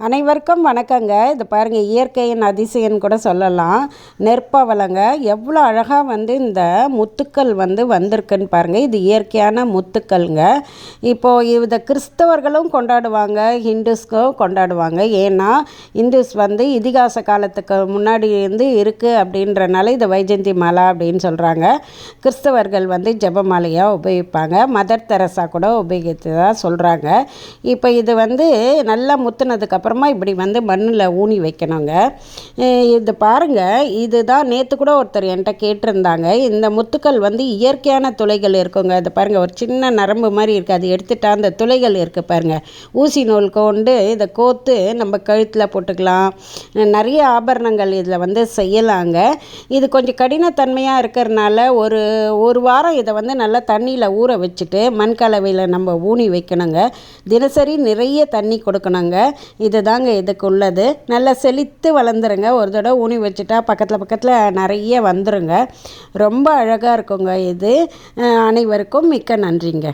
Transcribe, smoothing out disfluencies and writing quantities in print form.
அனைவருக்கும் வணக்கங்க. இது பாருங்கள், இயற்கையின் அதிசயம்னு கூட சொல்லலாம். நெற்பவளங்க எவ்வளோ அழகாக இந்த முத்துக்கள் வந்திருக்குன்னு பாருங்கள். இது இயற்கையான முத்துக்கள்ங்க. இப்போது இதை கிறிஸ்தவர்களும் கொண்டாடுவாங்க, ஹிந்துஸ்க்கும் கொண்டாடுவாங்க. ஏன்னா இந்துஸ் இதிகாச காலத்துக்கு முன்னாடி இருக்குது அப்படின்றனால இதை வைஜந்தி மாலா அப்படின்னு சொல்கிறாங்க. கிறிஸ்தவர்கள் ஜெபமாலையாக உபயோகிப்பாங்க. மதர் தெரசா கூட உபயோகித்ததாக சொல்கிறாங்க. இப்போ இது நல்லா முத்துனதுக்கப்புறம் இப்படி மண்ணில் ஊனி வைக்கணுங்க. இது பாருங்கள், இதுதான் நேற்று கூட ஒருத்தர் என்கிட்ட கேட்டிருந்தாங்க. இந்த முத்துக்கள் இயற்கையான துளைகள் இருக்குங்க. இது பாருங்கள், ஒரு சின்ன நரம்பு மாதிரி இருக்குது. அது எடுத்துட்டா அந்த துளைகள் இருக்குது பாருங்கள். ஊசி நூல் கொண்டு இதை கோத்து நம்ம கழுத்தில் போட்டுக்கலாம். நிறைய ஆபரணங்கள் இதில் செய்யலாங்க. இது கொஞ்சம் கடினத்தன்மையாக இருக்கிறதுனால ஒரு வாரம் இதை நல்லா தண்ணியில் ஊற வச்சுட்டு மண்கலவையில் நம்ம ஊனி வைக்கணுங்க. தினசரி நிறைய தண்ணி கொடுக்கணுங்க. இதுதாங்க இதுக்கு உள்ளது. நல்லா செழித்து வளர்ந்துருங்க. ஒரு தடவை ஊனி வச்சுட்டா பக்கத்தில் நிறைய வந்துருங்க. ரொம்ப அழகாக இருக்குங்க இது. அனைவருக்கும் மிக்க நன்றிங்க.